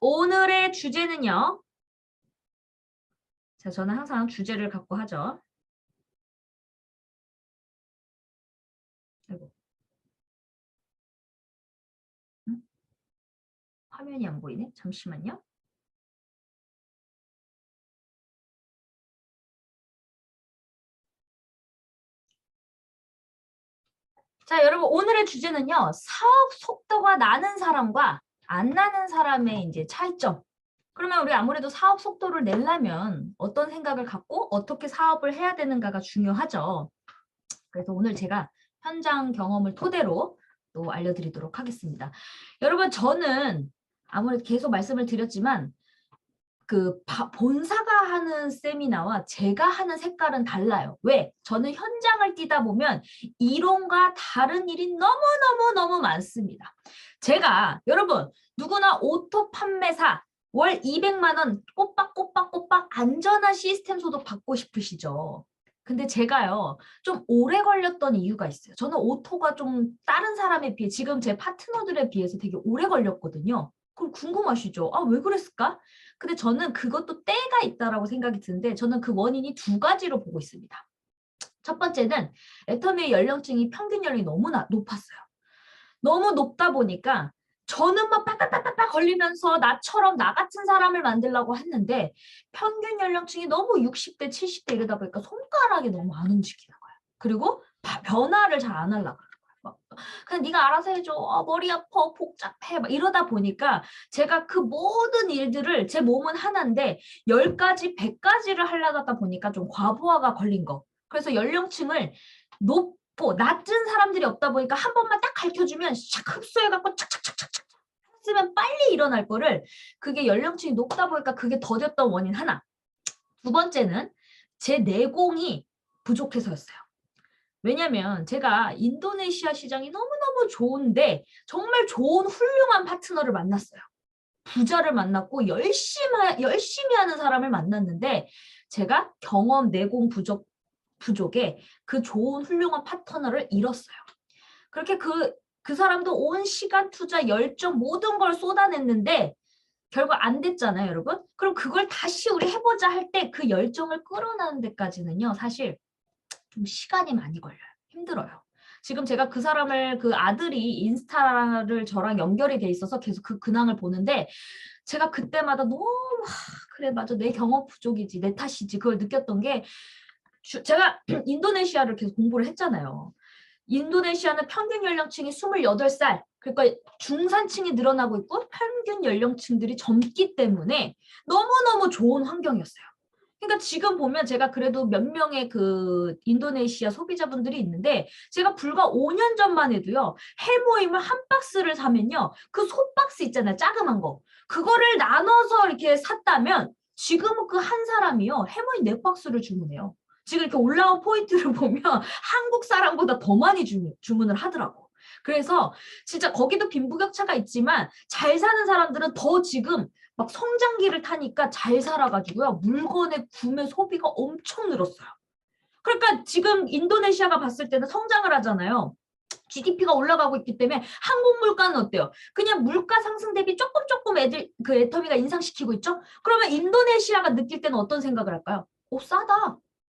오늘의 주제는요. 자, 저는 항상 주제를 갖고 하죠. 아이고. 응? 화면이 안 보이네. 잠시만요. 자, 여러분 오늘의 주제는요. 사업 속도가 나는 사람과 안 나는 사람의 이제 차이점. 그러면 우리 아무래도 사업 속도를 내려면 어떤 생각을 갖고 어떻게 사업을 해야 되는가가 중요하죠. 그래서 오늘 제가 현장 경험을 토대로 또 알려드리도록 하겠습니다. 여러분 저는 아무래도 계속 말씀을 드렸지만 본사가 하는 세미나와 제가 하는 색깔은 달라요. 왜? 저는 현장을 뛰다 보면 이론과 다른 일이 너무너무 많습니다. 제가 여러분 누구나 오토 판매사 월 200만 원 꼬박꼬박 안전한 시스템 소득 받고 싶으시죠? 근데 제가요 좀 오래 걸렸던 이유가 있어요. 저는 오토가 좀 다른 사람에 비해 지금 제 파트너들에 비해서 되게 오래 걸렸거든요. 그럼 궁금하시죠? 아, 왜 그랬을까? 근데 저는 그것도 때가 있다라고 생각이 드는데 저는 그 원인이 두 가지로 보고 있습니다. 첫 번째는 애터미의 연령층이 평균 연령이 너무 높았어요. 너무 높다 보니까 저는 막 빠빠빠빠 걸리면서 나처럼 나 같은 사람을 만들려고 했는데 평균 연령층이 너무 60대, 70대 이러다 보니까 손가락이 너는 안 움직이는 거예요. 그리고 변화를 잘 안 하려고. 그냥 네가 알아서 해줘. 머리 아파, 복잡해. 막 이러다 보니까 제가 그 모든 일들을 제 몸은 하나인데 10가지, 100가지를 하려다 보니까 좀 과부하가 걸린 거. 그래서 연령층을 높고 낮은 사람들이 없다 보니까 한 번만 딱 가르쳐주면 샥 흡수해갖고 착착착착착 했으면 빨리 일어날 거를 그게 연령층이 높다 보니까 그게 더뎠던 원인 하나. 두 번째는 제 내공이 부족해서였어요. 왜냐면 제가 인도네시아 시장이 너무너무 좋은데 정말 좋은 훌륭한 파트너를 만났어요. 부자를 만났고 열심히 하는 사람을 만났는데 제가 경험 내공 부족에 그 좋은 훌륭한 파트너를 잃었어요. 그렇게 그 사람도 온 시간, 투자, 열정 모든 걸 쏟아냈는데 결국 안 됐잖아요, 여러분. 그럼 그걸 다시 우리 해보자 할 때 그 열정을 끌어내는 데까지는요, 사실 좀 시간이 많이 걸려요. 힘들어요. 지금 제가 그 사람을 그 아들이 인스타를 저랑 연결이 돼 있어서 계속 그 근황을 보는데 제가 그때마다 너무 그래 맞아 내 경험 부족이지 내 탓이지 그걸 느꼈던 게 제가 인도네시아를 계속 공부를 했잖아요. 인도네시아는 평균 연령층이 28살 그러니까 중산층이 늘어나고 있고 평균 연령층들이 젊기 때문에 너무너무 좋은 환경이었어요. 그러니까 지금 보면 제가 그래도 몇 명의 그 인도네시아 소비자분들이 있는데 제가 불과 5년 전만 해도요. 해모임을 한 박스를 사면요. 그 솥박스 있잖아요. 자그만 거. 그거를 나눠서 이렇게 샀다면 지금은 그 한 사람이요. 해모임 4박스를 주문해요. 지금 이렇게 올라온 포인트를 보면 한국 사람보다 더 많이 주문을 하더라고. 그래서 진짜 거기도 빈부격차가 있지만 잘 사는 사람들은 더 지금 막 성장기를 타니까 잘 살아가지고요. 물건의 구매 소비가 엄청 늘었어요. 그러니까 지금 인도네시아가 봤을 때는 성장을 하잖아요. GDP가 올라가고 있기 때문에 한국 물가는 어때요? 그냥 물가 상승 대비 조금 애들 그 애터미가 인상시키고 있죠? 그러면 인도네시아가 느낄 때는 어떤 생각을 할까요?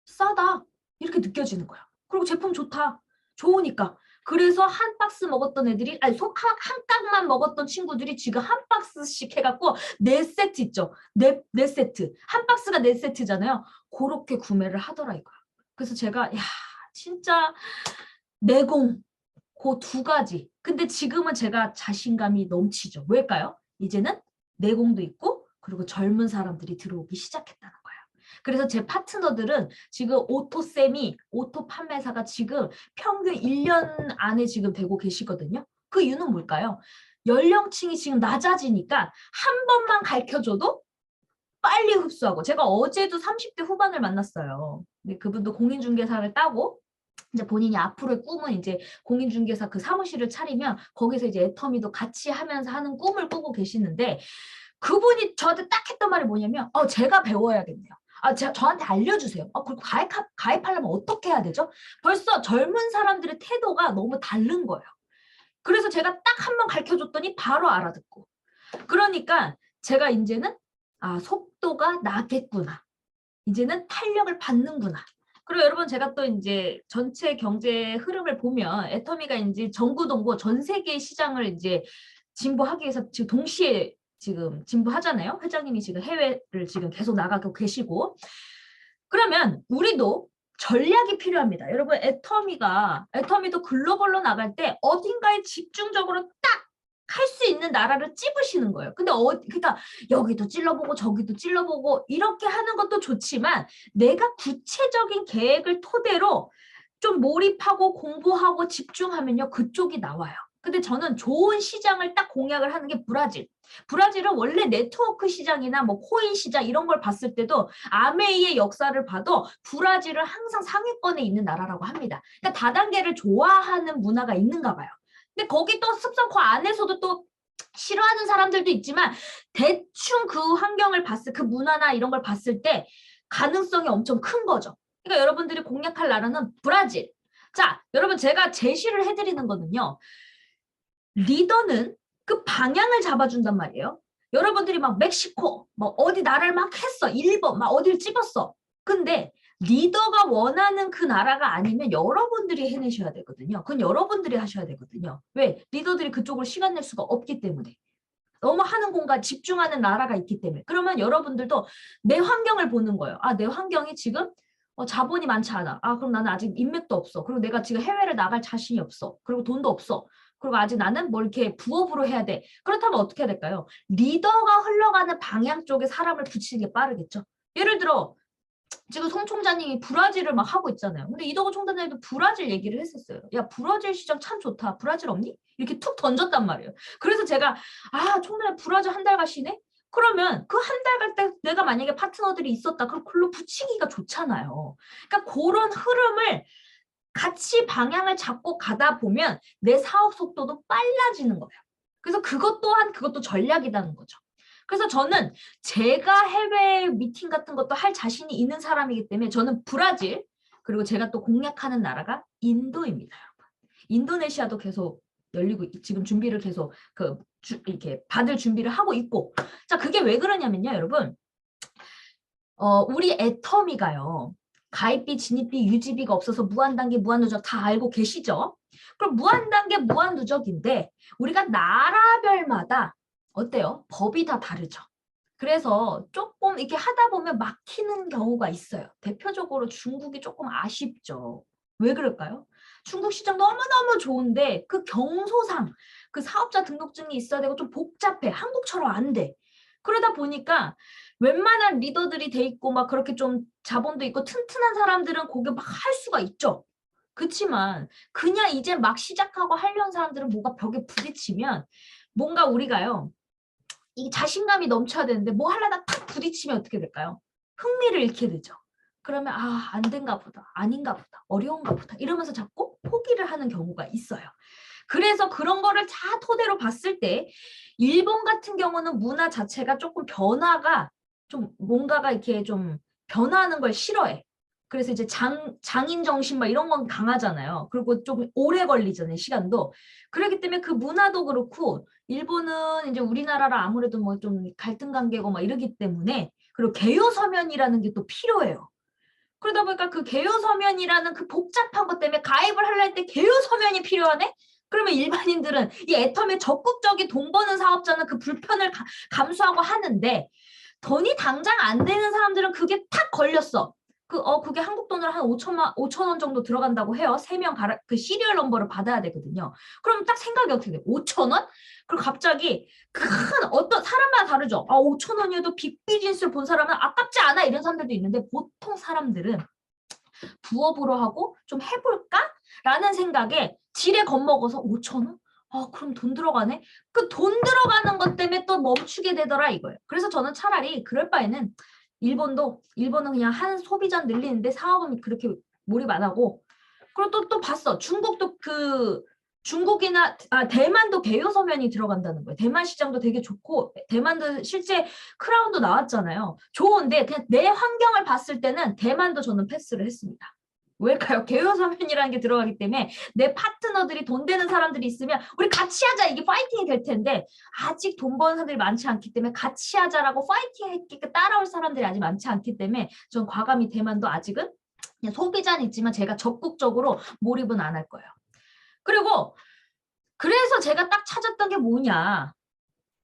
싸다 이렇게 느껴지는 거야. 그리고 제품 좋다 좋으니까 그래서 한 박스 먹었던 애들이 아니 한 깍만 먹었던 친구들이 지금 한 박스씩 해갖고 4세트 있죠. 네 세트 한 박스가 4세트잖아요. 그렇게 구매를 하더라 이거야. 그래서 제가 야 진짜 내공 그 두 가지. 근데 지금은 제가 자신감이 넘치죠. 왜일까요? 이제는 내공도 있고 그리고 젊은 사람들이 들어오기 시작했다는 거예요. 그래서 제 파트너들은 지금 오토 판매사가 지금 평균 1년 안에 지금 되고 계시거든요. 그 이유는 뭘까요? 연령층이 지금 낮아지니까 한 번만 가르쳐줘도 빨리 흡수하고 제가 어제도 30대 후반을 만났어요. 근데 그분도 공인중개사를 따고 이제 본인이 앞으로의 꿈은 이제 공인중개사 그 사무실을 차리면 거기서 이제 애터미도 같이 하면서 하는 꿈을 꾸고 계시는데 그분이 저한테 딱 했던 말이 뭐냐면 제가 배워야겠네요. 저한테 알려주세요. 그리고 가입하려면 어떻게 해야 되죠? 벌써 젊은 사람들의 태도가 너무 다른 거예요. 그래서 제가 딱 한 번 가르쳐줬더니 바로 알아듣고 그러니까 제가 이제는 속도가 나겠구나. 이제는 탄력을 받는구나. 그리고 여러분 제가 또 이제 전체 경제 흐름을 보면 애터미가 이제 전구동고 전 세계 시장을 이제 진보하기 위해서 지금 동시에 지금 진보하잖아요. 회장님이 지금 해외를 지금 계속 나가고 계시고. 그러면 우리도 전략이 필요합니다. 여러분 애터미도 글로벌로 나갈 때 어딘가에 집중적으로 딱 할 수 있는 나라를 찝으시는 거예요. 근데 그러니까 여기도 찔러보고 저기도 찔러보고 이렇게 하는 것도 좋지만 내가 구체적인 계획을 토대로 좀 몰입하고 공부하고 집중하면요. 그쪽이 나와요. 근데 저는 좋은 시장을 딱 공략을 하는 게 브라질. 브라질은 원래 네트워크 시장이나 뭐 코인 시장 이런 걸 봤을 때도 아메이의 역사를 봐도 브라질은 항상 상위권에 있는 나라라고 합니다. 그러니까 다단계를 좋아하는 문화가 있는가 봐요. 근데 거기 또 습성 그 안에서도 또 싫어하는 사람들도 있지만 대충 그 환경을 그 문화나 이런 걸 봤을 때 가능성이 엄청 큰 거죠. 그러니까 여러분들이 공략할 나라는 브라질. 자, 여러분 제가 제시를 해드리는 거는요. 리더는 그 방향을 잡아준단 말이에요. 여러분들이 막 멕시코, 뭐 어디 나라를 막 했어. 일본, 막 어디를 찝었어. 근데 리더가 원하는 그 나라가 아니면 여러분들이 해내셔야 되거든요. 그건 여러분들이 하셔야 되거든요. 왜? 리더들이 그쪽으로 시간 낼 수가 없기 때문에. 너무 하는 공간 집중하는 나라가 있기 때문에. 그러면 여러분들도 내 환경을 보는 거예요. 내 환경이 지금 자본이 많지 않아. 그럼 나는 아직 인맥도 없어. 그리고 내가 지금 해외를 나갈 자신이 없어. 그리고 돈도 없어. 그리고 아직 나는 뭘 이렇게 부업으로 해야 돼. 그렇다면 어떻게 해야 될까요? 리더가 흘러가는 방향 쪽에 사람을 붙이는 게 빠르겠죠. 예를 들어 지금 송 총장님이 브라질을 막 하고 있잖아요. 근데 이덕호 총장님도 브라질 얘기를 했었어요. 야, 브라질 시장 참 좋다. 브라질 없니? 이렇게 툭 던졌단 말이에요. 그래서 제가 총장님 브라질 한 달 가시네? 그러면 그 한 달 갈 때 내가 만약에 파트너들이 있었다. 그럼 글로 붙이기가 좋잖아요. 그러니까 그런 흐름을 같이 방향을 잡고 가다 보면 내 사업 속도도 빨라지는 거예요. 그래서 그것도 전략이라는 거죠. 그래서 저는 제가 해외 미팅 같은 것도 할 자신이 있는 사람이기 때문에 저는 브라질 그리고 제가 또 공략하는 나라가 인도입니다. 여러분. 인도네시아도 계속 열리고 지금 준비를 계속 이렇게 받을 준비를 하고 있고 자 그게 왜 그러냐면요 여러분 우리 애터미가요 가입비, 진입비, 유지비가 없어서 무한단계, 무한누적 다 알고 계시죠? 그럼 무한단계, 무한누적인데 우리가 나라별마다 어때요? 법이 다 다르죠. 그래서 조금 이렇게 하다 보면 막히는 경우가 있어요. 대표적으로 중국이 조금 아쉽죠. 왜 그럴까요? 중국 시장 너무너무 좋은데 그 경소상 그 사업자 등록증이 있어야 되고 좀 복잡해. 한국처럼 안 돼. 그러다 보니까 웬만한 리더들이 돼 있고 막 그렇게 좀 자본도 있고 튼튼한 사람들은 거기 막 할 수가 있죠. 그렇지만 그냥 이제 막 시작하고 하려는 사람들은 뭐가 벽에 부딪히면 뭔가 우리가요. 이 자신감이 넘쳐야 되는데 뭐 하려다 탁 부딪히면 어떻게 될까요? 흥미를 잃게 되죠. 그러면 안 된가 보다, 아닌가 보다, 어려운가 보다 이러면서 자꾸 포기를 하는 경우가 있어요. 그래서 그런 거를 다 토대로 봤을 때 일본 같은 경우는 문화 자체가 조금 변화가 좀 뭔가가 이렇게 좀 변화하는 걸 싫어해. 그래서 이제 장인 정신 막 이런 건 강하잖아요. 그리고 좀 오래 걸리잖아요, 시간도. 그렇기 때문에 그 문화도 그렇고 일본은 이제 우리나라랑 아무래도 뭐 좀 갈등 관계고 막 이러기 때문에 그리고 개요 서면이라는 게 또 필요해요. 그러다 보니까 그 개요 서면이라는 그 복잡한 것 때문에 가입을 하려 때 개요 서면이 필요하네? 그러면 일반인들은 이 애터미에 적극적인 돈 버는 사업자는 그 불편을 감수하고 하는데 돈이 당장 안 되는 사람들은 그게 탁 걸렸어. 그게 한국 돈으로 한 5천 원 정도 들어간다고 해요. 3명 그 시리얼 넘버를 받아야 되거든요. 그럼 딱 생각이 어떻게 돼? 5천 원? 그리고 갑자기 어떤 사람마다 다르죠. 5천 원이어도 빅비즈니스를 본 사람은 아깝지 않아 이런 사람들도 있는데 보통 사람들은 부업으로 하고 좀 해볼까? 라는 생각에 지레 겁먹어서 5천 원? 그럼 돈 들어가네? 그 돈 들어가는 것 때문에 또 멈추게 되더라 이거예요. 그래서 저는 차라리 그럴 바에는 일본은 그냥 한 소비자 늘리는데 사업은 그렇게 몰입 안 하고 그리고 또 봤어. 중국도 중국이나 대만도 개요 서면이 들어간다는 거예요. 대만 시장도 되게 좋고 대만도 실제 크라운도 나왔잖아요. 좋은데 그냥 내 환경을 봤을 때는 대만도 저는 패스를 했습니다. 왜일까요? 개요서면이라는 게 들어가기 때문에 내 파트너들이 돈 되는 사람들이 있으면 우리 같이 하자 이게 파이팅이 될 텐데 아직 돈 버는 사람들이 많지 않기 때문에 같이 하자라고 파이팅 했기 따라올 사람들이 아직 많지 않기 때문에 전 과감히 대만도 아직은 그냥 소비자는 있지만 제가 적극적으로 몰입은 안 할 거예요. 그리고 그래서 제가 딱 찾았던 게 뭐냐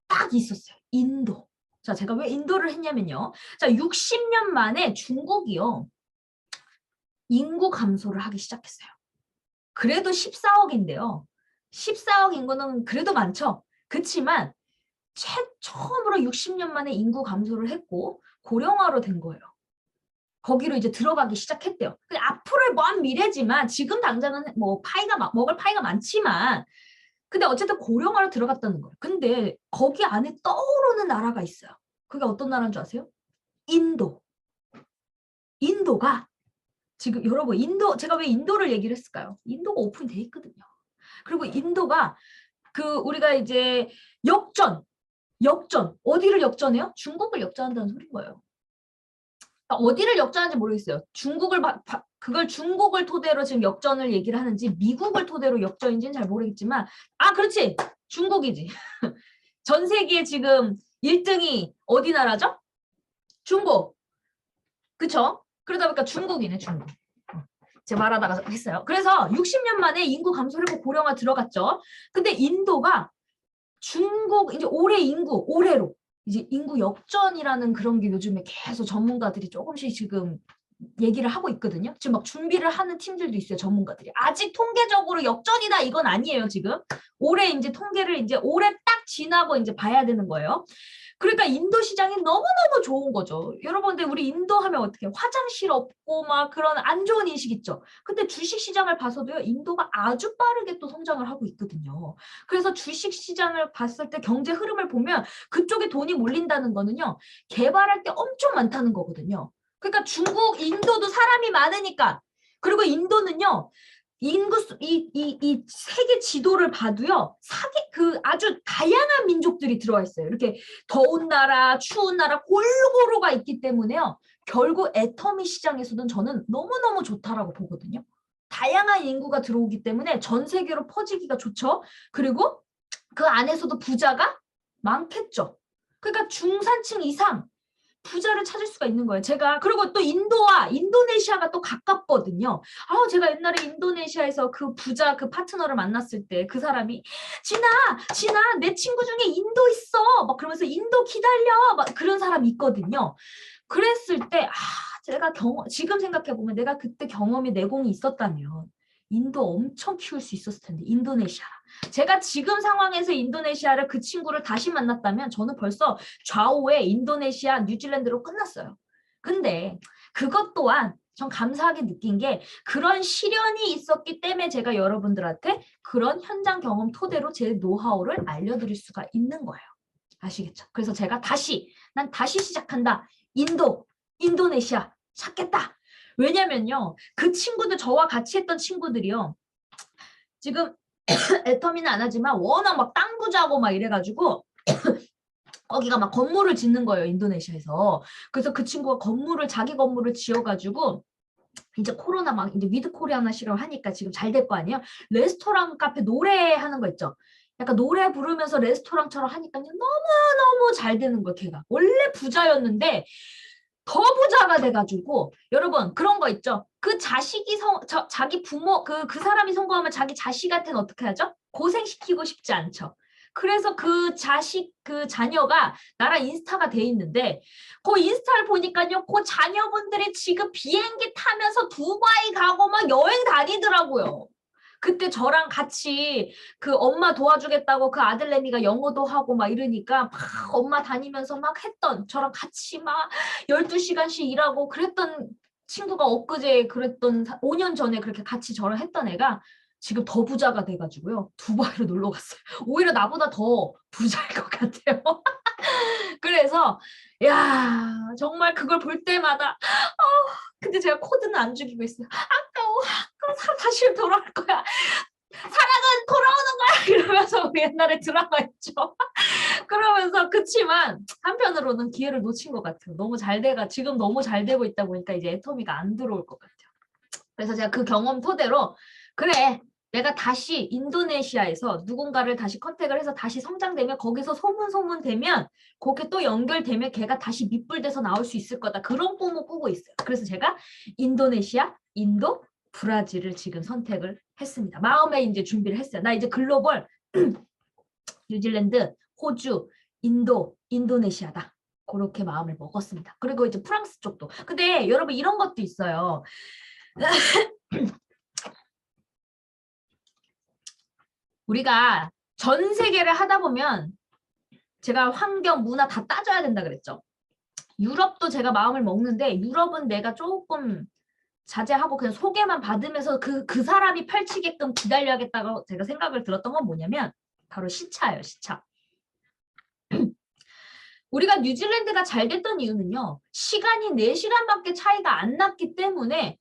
딱 있었어요. 인도. 자, 제가 왜 인도를 했냐면요. 자, 60년 만에 중국이요. 인구 감소를 하기 시작했어요. 그래도 14억인데요. 14억 인구는 그래도 많죠. 그렇지만 처음으로 60년 만에 인구 감소를 했고 고령화로 된 거예요. 거기로 이제 들어가기 시작했대요. 앞으로의 먼 미래지만 지금 당장은 뭐 먹을 파이가 많지만 근데 어쨌든 고령화로 들어갔다는 거예요. 근데 거기 안에 떠오르는 나라가 있어요. 그게 어떤 나라인 줄 아세요? 인도. 인도가 지금 여러분 제가 왜 인도를 얘기를 했을까요? 인도가 오픈돼 있거든요. 그리고 인도가 우리가 이제 역전 어디를 역전해요? 중국을 역전한다는 소리인 거예요. 어디를 역전하는지 모르겠어요. 그걸 중국을 토대로 지금 역전을 얘기를 하는지 미국을 토대로 역전인지는 잘 모르겠지만 그렇지 중국이지. 전 세계 지금 1등이 어디 나라죠? 중국. 그쵸? 그러다 보니까 중국이네 중국. 제가 말하다가 했어요. 그래서 60년 만에 인구 감소를 했고 고령화 들어갔죠. 근데 인도가 중국 이제 올해로 이제 인구 역전이라는 그런 게 요즘에 계속 전문가들이 조금씩 지금 얘기를 하고 있거든요. 지금 막 준비를 하는 팀들도 있어요. 전문가들이. 아직 통계적으로 역전이다 이건 아니에요. 지금. 올해 이제 통계를 이제 올해 딱 지나고 이제 봐야 되는 거예요. 그러니까 인도 시장이 너무너무 좋은 거죠. 여러분들 우리 인도 하면 어떻게 화장실 없고 막 그런 안 좋은 인식 있죠. 근데 주식 시장을 봐서도요. 인도가 아주 빠르게 또 성장을 하고 있거든요. 그래서 주식 시장을 봤을 때 경제 흐름을 보면 그쪽에 돈이 몰린다는 거는요. 개발할 게 엄청 많다는 거거든요. 그러니까 인도도 사람이 많으니까. 그리고 인도는요. 인구수 이 세계 지도를 봐도요. 아주 다양한 민족들이 들어와 있어요. 이렇게 더운 나라, 추운 나라 골고루가 있기 때문에요. 결국 애터미 시장에서는 저는 너무너무 좋다라고 보거든요. 다양한 인구가 들어오기 때문에 전 세계로 퍼지기가 좋죠. 그리고 그 안에서도 부자가 많겠죠. 그러니까 중산층 이상 부자를 찾을 수가 있는 거예요. 그리고 또 인도와 인도네시아가 또 가깝거든요. 제가 옛날에 인도네시아에서 그 부자 그 파트너를 만났을 때 그 사람이 진아, 내 친구 중에 인도 있어. 막 그러면서 인도 기다려. 막 그런 사람이 있거든요. 그랬을 때, 제가 지금 생각해보면 내가 그때 경험이 내공이 있었다면 인도 엄청 키울 수 있었을 텐데, 인도네시아. 제가 지금 상황에서 인도네시아를 그 친구를 다시 만났다면 저는 벌써 좌우에 인도네시아, 뉴질랜드로 끝났어요. 근데 그것 또한 전 감사하게 느낀 게 그런 시련이 있었기 때문에 제가 여러분들한테 그런 현장 경험 토대로 제 노하우를 알려드릴 수가 있는 거예요. 아시겠죠? 그래서 제가 난 다시 시작한다. 인도네시아 찾겠다. 왜냐면요. 그 친구들, 저와 같이 했던 친구들이요. 지금 애터미는 안 하지만 워낙 막 땅 부자고 막 이래가지고 거기가 막 건물을 짓는 거예요. 인도네시아에서. 그래서 그 친구가 자기 건물을 지어가지고 이제 코로나 막 이제 위드 코리아나시라고 하니까 지금 잘 될 거 아니에요? 레스토랑 카페 노래하는 거 있죠? 약간 노래 부르면서 레스토랑처럼 하니까 너무너무 잘 되는 거예요. 걔가. 원래 부자였는데 더 부자가 돼가지고 여러분 그런 거 있죠. 그 자식이 자기 부모 그 사람이 성공하면 자기 자식한테는 어떻게 하죠? 고생시키고 싶지 않죠. 그래서 그 자녀가 나랑 인스타가 돼 있는데 그 인스타를 보니까요. 그 자녀분들이 지금 비행기 타면서 두바이 가고 막 여행 다니더라고요. 그때 저랑 같이 그 엄마 도와주겠다고 그 아들내미가 영어도 하고 막 이러니까 막 엄마 다니면서 막 저랑 같이 막 12시간씩 일하고 그랬던 친구가 엊그제 5년 전에 그렇게 같이 저랑 했던 애가 지금 더 부자가 돼가지고요. 두바이로 놀러 갔어요. 오히려 나보다 더 부자일 것 같아요. 그래서 정말 그걸 볼 때마다 근데 제가 코드는 안 죽이고 있어요. 아까워. 다시 돌아올 거야. 사랑은 돌아오는 거야. 이러면서 옛날에 드라마 했죠. 그러면서 그치만 한편으로는 기회를 놓친 것 같아요. 지금 너무 잘 되고 있다 보니까 이제 애터미가 안 들어올 것 같아요. 그래서 제가 그 경험 토대로 그래 내가 다시 인도네시아에서 누군가를 다시 컨택을 해서 다시 성장되면 거기서 소문되면 그게 또 연결되면 걔가 다시 밑불돼서 나올 수 있을 거다. 그런 꿈을 꾸고 있어요. 그래서 제가 인도네시아, 인도, 브라질을 지금 선택을 했습니다. 마음에 이제 준비를 했어요. 나 이제 글로벌 뉴질랜드, 호주, 인도, 인도네시아다. 그렇게 마음을 먹었습니다. 그리고 이제 프랑스 쪽도. 근데 여러분 이런 것도 있어요. 우리가 전 세계를 하다 보면 제가 환경, 문화 다 따져야 된다 그랬죠. 유럽도 제가 마음을 먹는데 유럽은 내가 조금 자제하고 그냥 소개만 받으면서 그 사람이 펼치게끔 기다려야겠다고 제가 생각을 들었던 건 뭐냐면 바로 시차예요. 시차. 우리가 뉴질랜드가 잘 됐던 이유는요. 시간이 4시간밖에 차이가 안 났기 때문에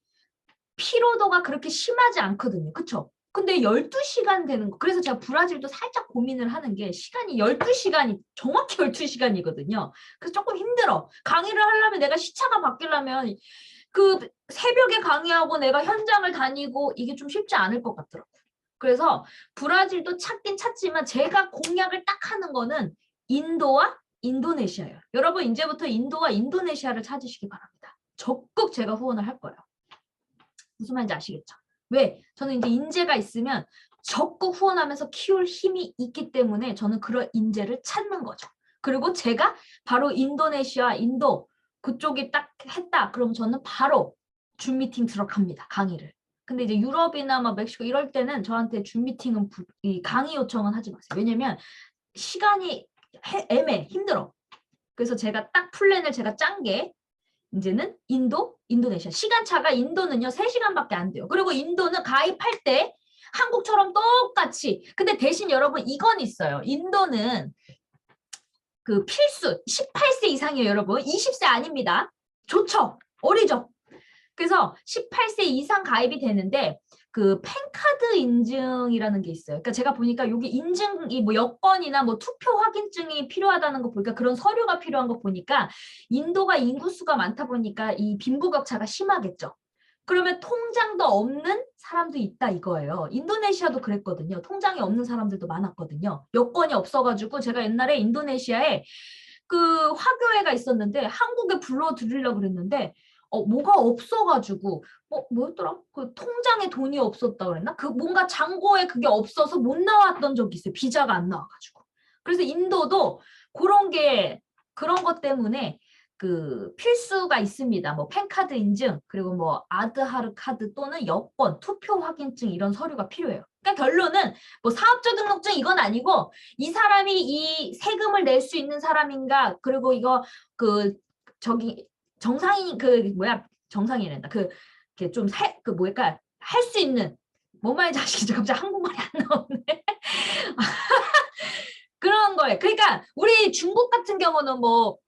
피로도가 그렇게 심하지 않거든요. 그쵸? 근데 12시간 되는 거. 그래서 제가 브라질도 살짝 고민을 하는 게 시간이 12시간이 정확히 12시간이거든요. 그래서 조금 힘들어. 강의를 하려면 내가 시차가 바뀌려면 그 새벽에 강의하고 내가 현장을 다니고 이게 좀 쉽지 않을 것 같더라고요. 그래서 브라질도 찾긴 찾지만 제가 공약을 딱 하는 거는 인도와 인도네시아예요. 여러분 이제부터 인도와 인도네시아를 찾으시기 바랍니다. 적극 제가 후원을 할 거예요. 무슨 말인지 아시겠죠? 왜? 저는 이제 인재가 있으면 적극 후원하면서 키울 힘이 있기 때문에 저는 그런 인재를 찾는 거죠. 그리고 제가 바로 인도네시아, 인도 그쪽이 딱 했다. 그럼 저는 바로 줌 미팅 들어갑니다. 강의를. 근데 이제 유럽이나 막 멕시코 이럴 때는 저한테 줌 미팅은 이 강의 요청은 하지 마세요. 왜냐면 시간이 애매해. 힘들어. 그래서 제가 딱 플랜을 제가 짠 게 이제는 인도, 인도네시아. 시간차가 인도는요 3시간밖에 안 돼요. 그리고 인도는 가입할 때 한국처럼 똑같이. 근데 대신 여러분 이건 있어요. 인도는 그 필수 18세 이상이에요. 여러분 20세 아닙니다. 좋죠? 어리죠? 그래서 18세 이상 가입이 되는데 그 펜카드 인증이라는 게 있어요. 그러니까 제가 보니까 여기 인증이 뭐 여권이나 뭐 투표 확인증이 필요하다는 거 보니까 그런 서류가 필요한 거 보니까 인도가 인구수가 많다 보니까 이 빈부격차가 심하겠죠. 그러면 통장도 없는 사람도 있다 이거예요. 인도네시아도 그랬거든요. 통장이 없는 사람들도 많았거든요. 여권이 없어가지고 제가 옛날에 인도네시아에 그 화교회가 있었는데 한국에 불러드리려고 그랬는데 뭐가 없어가지고 뭐였더라? 그 통장에 돈이 없었다 그랬나? 그 뭔가 잔고에 그게 없어서 못 나왔던 적이 있어요. 비자가 안 나와가지고. 그래서 인도도 그런 것 때문에 그 필수가 있습니다. 뭐 펜카드 인증 그리고 뭐 아드하르 카드 또는 여권, 투표 확인증 이런 서류가 필요해요. 그러니까 결론은 뭐 사업자 등록증 이건 아니고 이 사람이 이 세금을 낼 수 있는 사람인가 그리고 이거 그 저기 정상인 그 뭐야 정상인이란다 그 좀 그 뭐랄까 할 수 있는 뭔 말인지 아시겠죠? 갑자기 한국말이 안 나오네. 그런 거예요. 그러니까 우리 중국 같은 경우는 뭐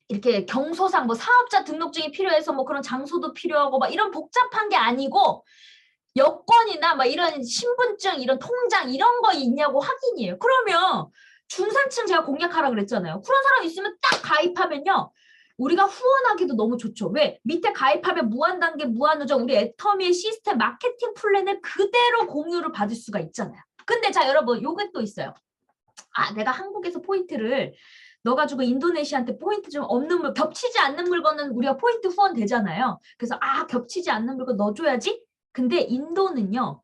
이렇게 경소상 뭐 사업자 등록증이 필요해서 뭐 그런 장소도 필요하고 막 이런 복잡한 게 아니고 여권이나 막 이런 신분증 이런 통장 이런 거 있냐고 확인이에요. 그러면 중산층 제가 공략하라 그랬잖아요. 그런 사람 있으면 딱 가입하면요. 우리가 후원하기도 너무 좋죠. 왜? 밑에 가입하면 무한단계, 무한누적 우리 애터미의 시스템 마케팅 플랜을 그대로 공유를 받을 수가 있잖아요. 근데 자 여러분 요게 또 있어요. 내가 한국에서 포인트를 넣어가지고 인도네시아한테 포인트 좀 없는 겹치지 않는 물건은 우리가 포인트 후원 되잖아요. 그래서 겹치지 않는 물건 넣어줘야지. 근데 인도는요.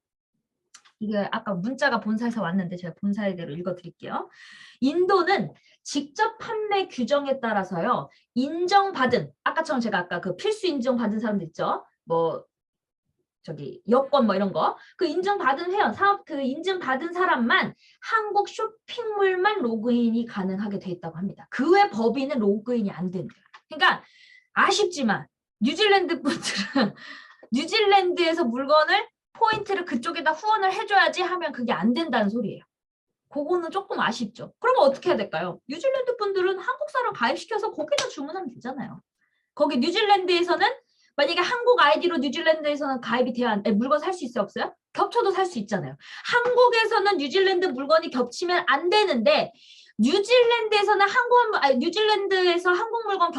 이게 아까 문자가 본사에서 왔는데 제가 본사대로 읽어드릴게요. 인도는 직접 판매 규정에 따라서요. 인정받은 아까처럼 제가 아까 그 필수 인정받은 사람들 있죠. 뭐 저기 여권 뭐 이런 거 그 인증받은 회원 사업 그 인증받은 사람만 한국 쇼핑몰만 로그인이 가능하게 돼 있다고 합니다. 그 외 법인은 로그인이 안 된대요. 그러니까 아쉽지만 뉴질랜드 분들은 뉴질랜드에서 물건을 포인트를 그쪽에다 후원을 해줘야지 하면 그게 안 된다는 소리예요. 그거는 조금 아쉽죠. 그러면 어떻게 해야 될까요? 뉴질랜드 분들은 한국 사람 가입시켜서 거기다 주문하면 되잖아요. 거기 뉴질랜드에서는 만약에 한국 아이디로 뉴질랜드에서는 가입이 돼야 물건 살 수 있어요? 없어요? 겹쳐도 살 수 있잖아요. 한국에서는 뉴질랜드 물건이 겹치면 안 되는데 뉴질랜드에서는 뉴질랜드에서 한국 물건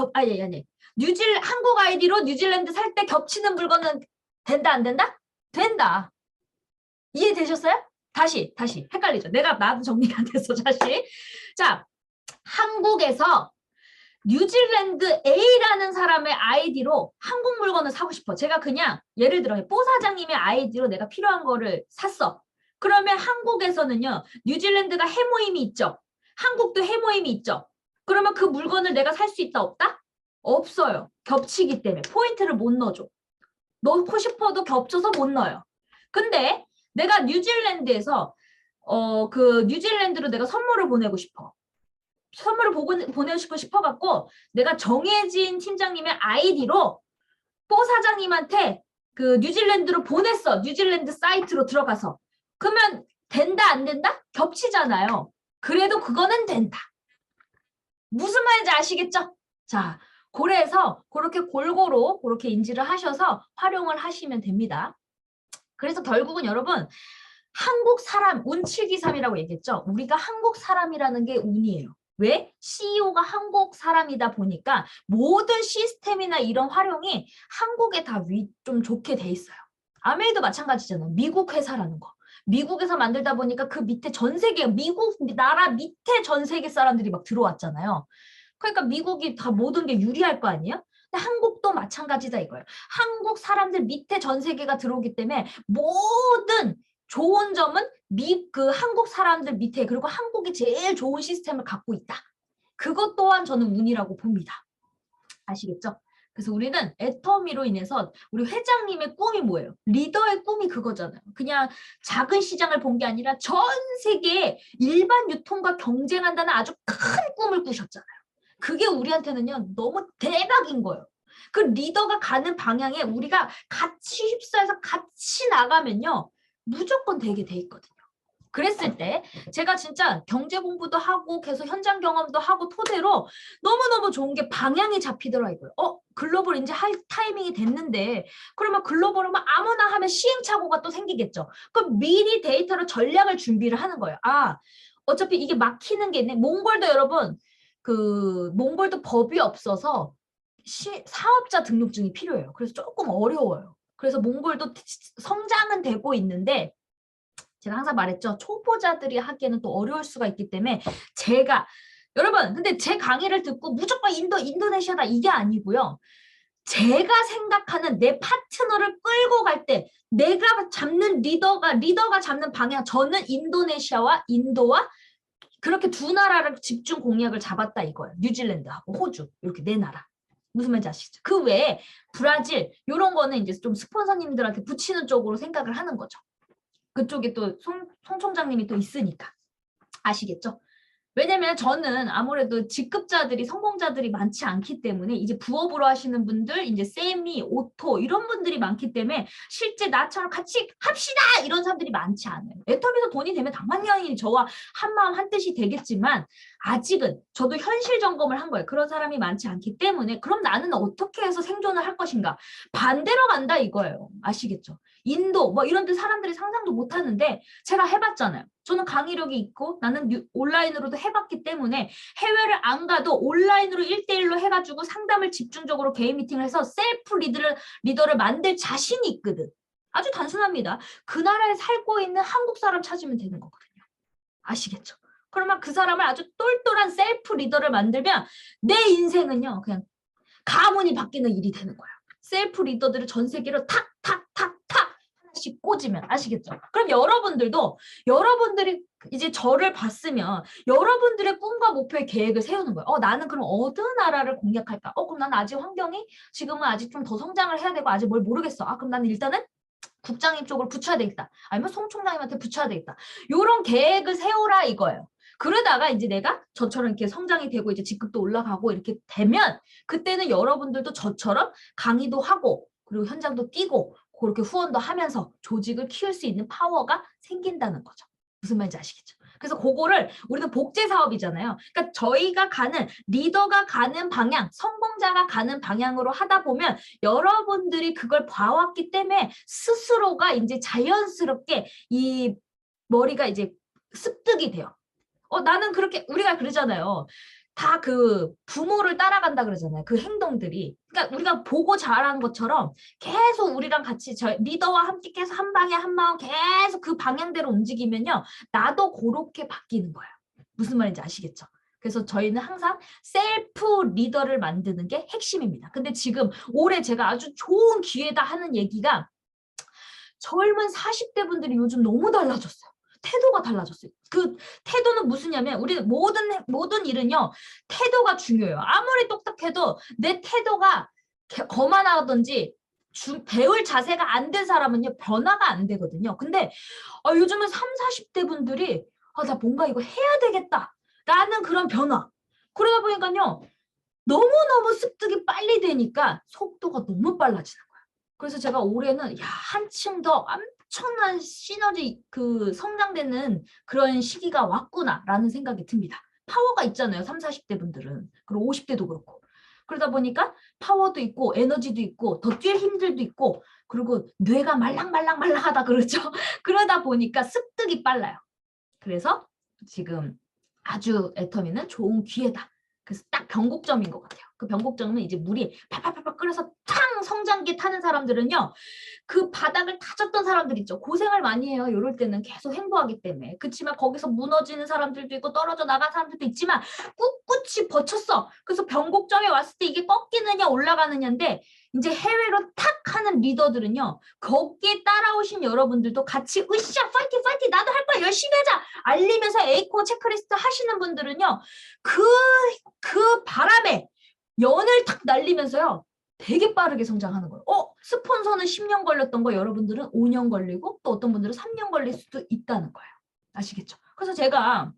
한국 아이디로 뉴질랜드 살 때 겹치는 물건은 된다, 안 된다? 된다. 이해되셨어요? 다시 헷갈리죠? 나도 정리가 안 됐어, 다시. 자, 한국에서 뉴질랜드 A라는 사람의 아이디로 한국 물건을 사고 싶어. 제가 그냥 예를 들어 뽀 사장님의 아이디로 내가 필요한 거를 샀어. 그러면 한국에서는요, 뉴질랜드가 해모임이 있죠. 한국도 해모임이 있죠. 그러면 그 물건을 내가 살 수 있다, 없다? 없어요. 겹치기 때문에 포인트를 못 넣어줘. 넣고 싶어도 겹쳐서 못 넣어요. 근데 내가 뉴질랜드에서 그 뉴질랜드로 내가 선물을 보내고 싶어. 선물을 보내고 싶어갖고 내가 정혜진 팀장님의 아이디로 뽀 사장님한테 그 뉴질랜드로 보냈어. 뉴질랜드 사이트로 들어가서. 그러면 된다, 안 된다? 겹치잖아요. 그래도 그거는 된다. 무슨 말인지 아시겠죠? 자, 그래서 그렇게 골고루 그렇게 인지를 하셔서 활용을 하시면 됩니다. 그래서 결국은 여러분, 한국 사람, 운칠기삼이라고 얘기했죠? 우리가 한국 사람이라는 게 운이에요. 왜? CEO가 한국 사람이다 보니까 모든 시스템이나 이런 활용이 한국에 다 좀 좋게 돼 있어요. 아메이도 마찬가지잖아요. 미국 회사라는 거. 미국에서 만들다 보니까 그 밑에 전 세계, 미국 나라 밑에 전 세계 사람들이 막 들어왔잖아요. 그러니까 미국이 다 모든 게 유리할 거 아니에요? 근데 한국도 마찬가지다 이거예요. 한국 사람들 밑에 전 세계가 들어오기 때문에 모든 좋은 점은 그 한국 사람들 밑에, 그리고 한국이 제일 좋은 시스템을 갖고 있다. 그것 또한 저는 운이라고 봅니다. 아시겠죠? 그래서 우리는 애터미로 인해서 우리 회장님의 꿈이 뭐예요? 리더의 꿈이 그거잖아요. 그냥 작은 시장을 본 게 아니라 전 세계에 일반 유통과 경쟁한다는 아주 큰 꿈을 꾸셨잖아요. 그게 우리한테는요, 너무 대박인 거예요. 그 리더가 가는 방향에 우리가 같이 휩싸여서 같이 나가면요, 무조건 되게 돼 있거든요. 그랬을 때 제가 진짜 경제 공부도 하고 계속 현장 경험도 하고 토대로 너무너무 좋은 게 방향이 잡히더라고요. 글로벌 이제 할 타이밍이 됐는데, 그러면 글로벌 하면 아무나 하면 시행착오가 또 생기겠죠. 그럼 미리 데이터로 전략을 준비를 하는 거예요. 어차피 이게 막히는 게 있네. 몽골도 여러분, 그 몽골도 법이 없어서 사업자 등록증이 필요해요. 그래서 조금 어려워요. 그래서 몽골도 성장은 되고 있는데, 제가 항상 말했죠. 초보자들이 하기에는 또 어려울 수가 있기 때문에 여러분, 근데 제 강의를 듣고 무조건 인도네시아다 이게 아니고요. 제가 생각하는 내 파트너를 끌고 갈 때 내가 잡는 리더가 잡는 방향, 저는 인도네시아와 인도와 그렇게 두 나라를 집중 공약을 잡았다 이거예요. 뉴질랜드하고 호주 이렇게 네 나라. 무슨 말인지 아시죠? 그 외에 브라질 이런 거는 이제 좀 스폰서님들한테 붙이는 쪽으로 생각을 하는 거죠. 그쪽에 또 송 총장님이 또 있으니까. 아시겠죠? 왜냐면 저는 아무래도 직급자들이, 성공자들이 많지 않기 때문에 이제 부업으로 하시는 분들, 이제 세미, 오토 이런 분들이 많기 때문에 실제 나처럼 같이 합시다 이런 사람들이 많지 않아요. 애터미도 돈이 되면 당연히 저와 한마음 한뜻이 되겠지만 아직은 저도 현실 점검을 한 거예요. 그런 사람이 많지 않기 때문에 그럼 나는 어떻게 해서 생존을 할 것인가? 반대로 간다 이거예요. 아시겠죠? 인도 뭐 이런 데 사람들이 상상도 못 하는데 제가 해봤잖아요. 저는 강의력이 있고 나는 온라인으로도 해봤기 때문에 해외를 안 가도 온라인으로 1대1로 해가지고 상담을 집중적으로 개인 미팅을 해서 셀프 리더를 만들 자신이 있거든. 아주 단순합니다. 그 나라에 살고 있는 한국 사람 찾으면 되는 거거든요. 아시겠죠? 그러면 그 사람을 아주 똘똘한 셀프 리더를 만들면 내 인생은요 그냥 가문이 바뀌는 일이 되는 거예요. 셀프 리더들을 전 세계로 탁탁탁탁 하나씩 꽂으면 아시겠죠? 그럼 여러분들이 이제 저를 봤으면 여러분들의 꿈과 목표의 계획을 세우는 거예요. 나는 그럼 어느 나라를 공략할까? 그럼 나는 아직 환경이 지금은 아직 좀 더 성장을 해야 되고 아직 뭘 모르겠어. 그럼 나는 일단은 국장님 쪽으로 붙여야 되겠다. 아니면 송 총장님한테 붙여야 되겠다. 이런 계획을 세우라 이거예요. 그러다가 이제 내가 저처럼 이렇게 성장이 되고 이제 직급도 올라가고 이렇게 되면 그때는 여러분들도 저처럼 강의도 하고 그리고 현장도 뛰고 그렇게 후원도 하면서 조직을 키울 수 있는 파워가 생긴다는 거죠. 무슨 말인지 아시겠죠? 그래서 그거를 우리는 복제 사업이잖아요. 그러니까 저희가 가는 리더가 가는 방향, 성공자가 가는 방향으로 하다 보면 여러분들이 그걸 봐왔기 때문에 스스로가 이제 자연스럽게 이 머리가 이제 습득이 돼요. 나는 그렇게 우리가 그러잖아요. 다 그 부모를 따라간다 그러잖아요. 그 행동들이. 그러니까 우리가 보고 자란 것처럼 계속 우리랑 같이 리더와 함께 계속 한 방에 한 마음 계속 그 방향대로 움직이면요. 나도 그렇게 바뀌는 거예요. 무슨 말인지 아시겠죠? 그래서 저희는 항상 셀프 리더를 만드는 게 핵심입니다. 근데 지금 올해 제가 아주 좋은 기회다 하는 얘기가 젊은 40대 분들이 요즘 너무 달라졌어요. 태도가 달라졌어요. 그 태도는 무슨냐면 우리 모든 일은요. 태도가 중요해요. 아무리 똑똑해도 내 태도가 거만하든지 배울 자세가 안 된 사람은요. 변화가 안 되거든요. 근데 요즘은 3, 40대 분들이 나 뭔가 이거 해야 되겠다 라는 그런 변화. 그러다 보니까요. 너무너무 습득이 빨리 되니까 속도가 너무 빨라지는 거예요. 그래서 제가 올해는 한층 더 엄청난 시너지 성장되는 그런 시기가 왔구나라는 생각이 듭니다. 파워가 있잖아요. 3, 40대 분들은. 그리고 50대도 그렇고. 그러다 보니까 파워도 있고 에너지도 있고 더 뛸 힘들도 있고 그리고 뇌가 말랑말랑말랑하다 그러죠. 그러다 보니까 습득이 빨라요. 그래서 지금 아주 애터미는 좋은 기회다. 그래서 딱 변곡점인 것 같아요. 그 변곡점은 이제 물이 팍팍팍 끓여서 탕 성장기 타는 사람들은요. 그 바닥을 다졌던 사람들 있죠. 고생을 많이 해요. 이럴 때는 계속 행보하기 때문에. 그렇지만 거기서 무너지는 사람들도 있고 떨어져 나간 사람들도 있지만 꿋꿋이 버텼어. 그래서 변곡점에 왔을 때 이게 꺾이느냐 올라가느냐인데 이제 해외로 탁 하는 리더들은요. 거기에 따라오신 여러분들도 같이 으쌰 파이팅 파이팅 나도 할 거야 열심히 하자 알리면서 에이코 체크리스트 하시는 분들은요. 그 바람에 연을 탁 날리면서요. 되게 빠르게 성장하는 거예요. 스폰서는 10년 걸렸던 거 여러분들은 5년 걸리고 또 어떤 분들은 3년 걸릴 수도 있다는 거예요. 아시겠죠? 그래서 제가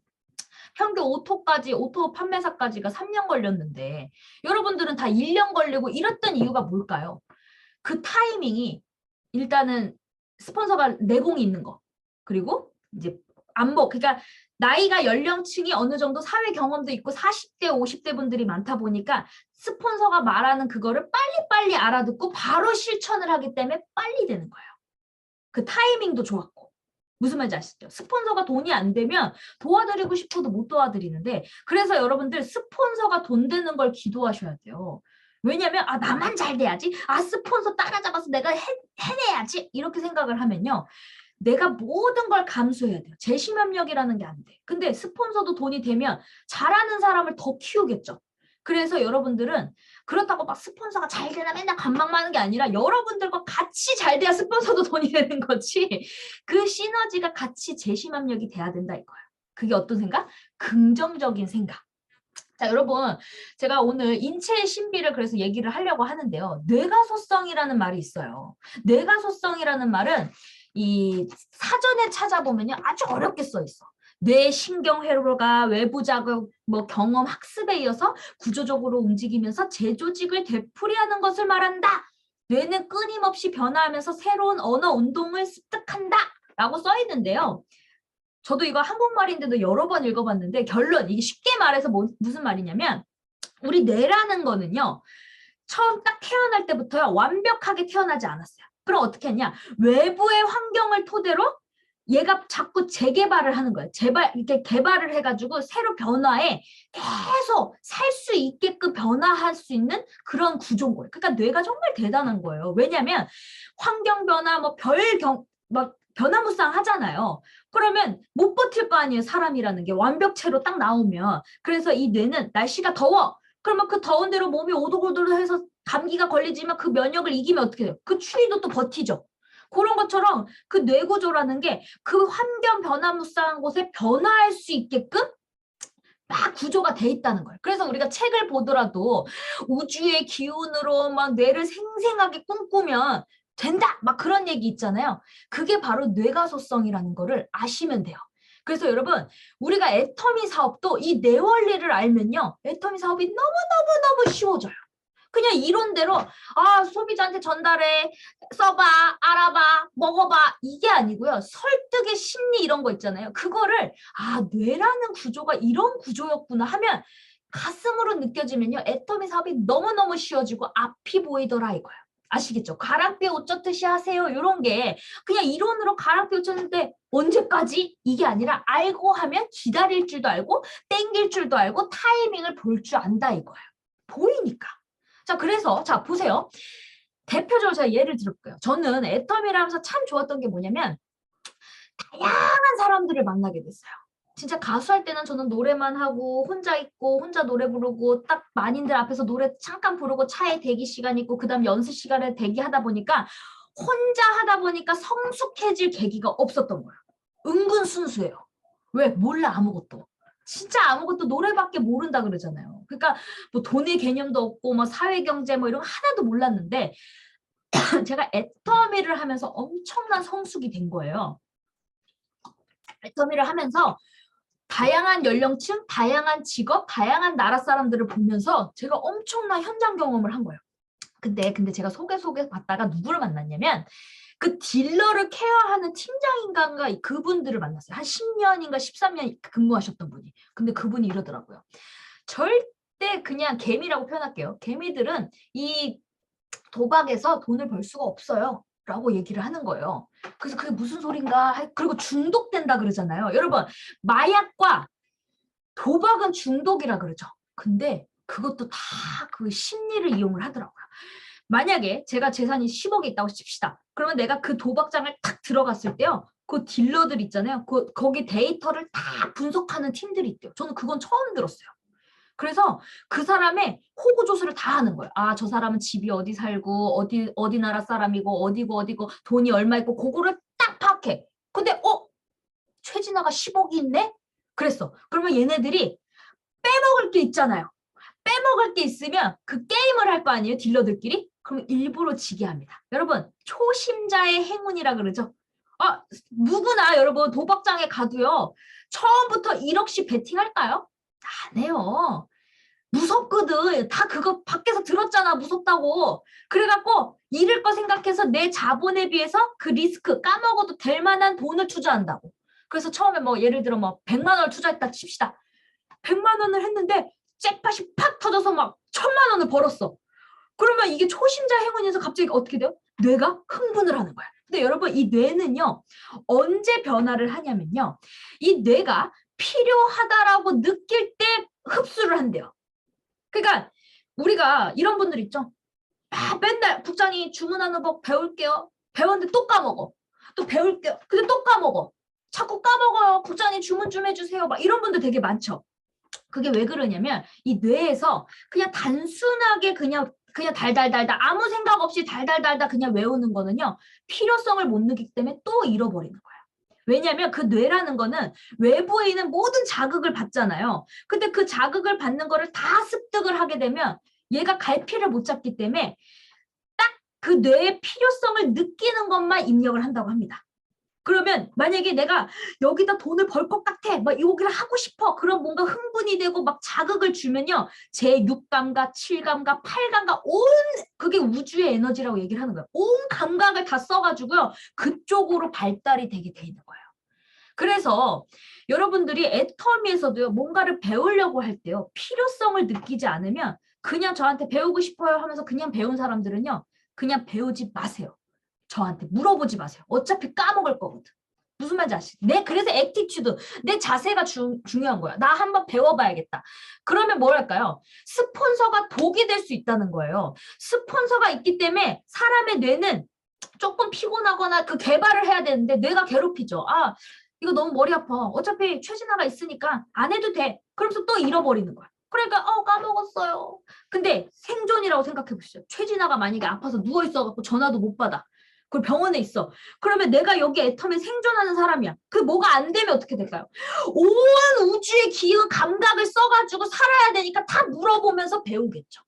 평균 오토 판매사까지가 3년 걸렸는데 여러분들은 다 1년 걸리고 이랬던 이유가 뭘까요? 그 타이밍이 일단은 스폰서가 내공이 있는 거 그리고 이제 안목 그러니까 나이가 연령층이 어느 정도 사회 경험도 있고 40대 50대 분들이 많다 보니까 스폰서가 말하는 그거를 빨리빨리 알아듣고 바로 실천을 하기 때문에 빨리 되는 거예요. 그 타이밍도 좋았고 무슨 말인지 아시죠? 스폰서가 돈이 안 되면 도와드리고 싶어도 못 도와드리는데 그래서 여러분들 스폰서가 돈 되는 걸 기도하셔야 돼요. 왜냐면 나만 잘 돼야지 스폰서 따라잡아서 내가 해내야지 이렇게 생각을 하면요. 내가 모든 걸 감수해야 돼요. 재심협력이라는 게 안 돼. 근데 스폰서도 돈이 되면 잘하는 사람을 더 키우겠죠. 그래서 여러분들은 그렇다고 막 스폰서가 잘 되나 맨날 관망하는 게 아니라 여러분들과 같이 잘 돼야 스폰서도 돈이 되는 거지. 그 시너지가 같이 재심협력이 돼야 된다 이거예요. 그게 어떤 생각? 긍정적인 생각. 자, 여러분, 제가 오늘 인체의 신비를 그래서 얘기를 하려고 하는데요. 뇌가소성이라는 말이 있어요. 뇌가소성이라는 말은 이 사전에 찾아보면요. 아주 어렵게 써 있어. 뇌 신경 회로가 외부 자극, 경험, 학습에 이어서 구조적으로 움직이면서 재조직을 되풀이하는 것을 말한다. 뇌는 끊임없이 변화하면서 새로운 언어 운동을 습득한다. 라고 써 있는데요. 저도 이거 한국말인데도 여러 번 읽어봤는데 결론, 이게 쉽게 말해서 무슨 말이냐면 우리 뇌라는 거는요. 처음 딱 태어날 때부터요. 완벽하게 태어나지 않았어요. 그럼 어떻게 했냐. 외부의 환경을 토대로 얘가 자꾸 재개발을 하는 거예요. 이렇게 개발을 해가지고 새로 변화해 계속 살 수 있게끔 변화할 수 있는 그런 구조인 거예요. 그러니까 뇌가 정말 대단한 거예요. 왜냐하면 환경 변화, 변화무쌍 하잖아요. 그러면 못 버틸 거 아니에요. 사람이라는 게 완벽체로 딱 나오면. 그래서 이 뇌는 날씨가 더워. 그러면 그 더운 데로 몸이 오돌오돌해서 감기가 걸리지만 그 면역을 이기면 어떻게 돼요? 그 추위도 또 버티죠. 그런 것처럼 그 뇌구조라는 게 그 환경 변화무쌍한 곳에 변화할 수 있게끔 막 구조가 돼 있다는 거예요. 그래서 우리가 책을 보더라도 우주의 기운으로 막 뇌를 생생하게 꿈꾸면 된다! 막 그런 얘기 있잖아요. 그게 바로 뇌가소성이라는 거를 아시면 돼요. 그래서 여러분 우리가 애터미 사업도 이 뇌 원리를 알면요. 애터미 사업이 너무너무너무 쉬워져요. 그냥 이론대로 소비자한테 전달해, 써봐, 알아봐, 먹어봐 이게 아니고요. 설득의 심리 이런 거 있잖아요. 그거를 뇌라는 구조가 이런 구조였구나 하면 가슴으로 느껴지면요. 애터미 사업이 너무너무 쉬워지고 앞이 보이더라 이거예요. 아시겠죠? 가랑비에 옷 젖듯이 하세요. 이런 게 그냥 이론으로 가랑비에 옷 젖는데 언제까지? 이게 아니라 알고 하면 기다릴 줄도 알고 땡길 줄도 알고 타이밍을 볼 줄 안다 이거예요. 보이니까. 자, 그래서 자 보세요. 대표적으로 제가 예를 들어볼게요. 저는 애터미를 하면서 참 좋았던 게 뭐냐면 다양한 사람들을 만나게 됐어요. 진짜 가수할 때는 저는 노래만 하고 혼자 있고 혼자 노래 부르고 딱 만인들 앞에서 노래 잠깐 부르고 차에 대기 시간 있고 그다음 연습 시간에 대기하다 보니까 혼자 하다 보니까 성숙해질 계기가 없었던 거예요. 은근 순수해요. 왜? 몰라 아무것도. 진짜 아무것도 노래밖에 모른다 그러잖아요. 그러니까 뭐 돈의 개념도 없고 뭐 사회 경제 뭐 이런 거 하나도 몰랐는데 제가 애터미를 하면서 엄청난 성숙이 된 거예요. 애터미를 하면서 다양한 연령층, 다양한 직업, 다양한 나라 사람들을 보면서 제가 엄청난 현장 경험을 한 거예요. 근데 제가 속에 봤다가 누구를 만났냐면 그 딜러를 케어하는 팀장인가 그분들을 만났어요. 한 10년인가 13년 근무하셨던 분이. 근데 그분이 이러더라고요. 절대 그냥 개미라고 표현할게요. 개미들은 이 도박에서 돈을 벌 수가 없어요. 라고 얘기를 하는 거예요. 그래서 그게 무슨 소린가? 그리고 중독된다 그러잖아요. 여러분, 마약과 도박은 중독이라 그러죠. 근데 그것도 다 그 심리를 이용을 하더라고요. 만약에 제가 재산이 10억이 있다고 칩시다. 그러면 내가 그 도박장을 탁 들어갔을 때요. 그 딜러들 있잖아요. 거기 데이터를 다 분석하는 팀들이 있대요. 저는 그건 처음 들었어요. 그래서 그 사람의 호구 조사를 다 하는 거예요. 아, 저 사람은 집이 어디 살고 어디 나라 사람이고 어디고 돈이 얼마 있고 그거를 딱 파악해. 근데 최진아가 10억이 있네? 그랬어. 그러면 얘네들이 빼먹을 게 있잖아요. 빼먹을 게 있으면 그 게임을 할 거 아니에요, 딜러들끼리? 그럼 일부러 지게 합니다. 여러분, 초심자의 행운이라 그러죠. 아, 누구나 여러분 도박장에 가도요. 처음부터 1억씩 베팅할까요? 안 해요. 무섭거든. 다 그거 밖에서 들었잖아. 무섭다고. 그래갖고 잃을 거 생각해서 내 자본에 비해서 그 리스크 까먹어도 될 만한 돈을 투자한다고. 그래서 처음에 뭐 예를 들어 뭐 100만 원을 투자했다 칩시다. 100만 원을 했는데 잭팟이 팍 터져서 막 1000만 원을 벌었어. 그러면 이게 초심자 행운에서 갑자기 어떻게 돼요? 뇌가 흥분을 하는 거야. 근데 여러분 이 뇌는요. 언제 변화를 하냐면요. 이 뇌가 필요하다라고 느낄 때 흡수를 한대요. 그러니까 우리가 이런 분들 있죠. 맨날 국장이 주문하는 법 배울게요. 배웠는데 또 까먹어. 또 배울게요. 근데 또 까먹어. 자꾸 까먹어요. 국장님 주문 좀 해주세요. 막 이런 분들 되게 많죠. 그게 왜 그러냐면 이 뇌에서 그냥 단순하게 그냥 달달달달 아무 생각 없이 달달달달 그냥 외우는 거는요. 필요성을 못 느끼기 때문에 또 잃어버리는 거예요. 왜냐하면 그 뇌라는 거는 외부에 있는 모든 자극을 받잖아요. 근데 그 자극을 받는 거를 다 습득을 하게 되면 얘가 갈피를 못 잡기 때문에 딱 그 뇌의 필요성을 느끼는 것만 입력을 한다고 합니다. 그러면 만약에 내가 여기다 돈을 벌 것 같아. 막 여기를 하고 싶어. 그럼 뭔가 흥분이 되고 막 자극을 주면요. 제 6감각, 7감각, 8감각 그게 우주의 에너지라고 얘기를 하는 거예요. 온 감각을 다 써가지고요. 그쪽으로 발달이 되게 돼 있는 거예요. 그래서 여러분들이 애터미에서도요. 뭔가를 배우려고 할 때요. 필요성을 느끼지 않으면 그냥 저한테 배우고 싶어요 하면서 그냥 배운 사람들은요. 그냥 배우지 마세요. 저한테 물어보지 마세요. 어차피 까먹을 거거든. 무슨 말인지 아시죠? 그래서 애티튜드, 내 자세가 중요한 거야. 나 한번 배워봐야겠다. 그러면 뭐랄까요? 스폰서가 독이 될 수 있다는 거예요. 스폰서가 있기 때문에 사람의 뇌는 조금 피곤하거나 그 개발을 해야 되는데 뇌가 괴롭히죠. 아, 이거 너무 머리 아파. 어차피 최진아가 있으니까 안 해도 돼. 그러면서 또 잃어버리는 거야. 그러니까 까먹었어요. 근데 생존이라고 생각해 보시죠. 최진아가 만약에 아파서 누워있어갖고 전화도 못 받아. 그리고 병원에 있어. 그러면 내가 여기 애텀에 생존하는 사람이야. 그 뭐가 안 되면 어떻게 될까요? 온 우주의 기운, 감각을 써가지고 살아야 되니까 다 물어보면서 배우겠죠.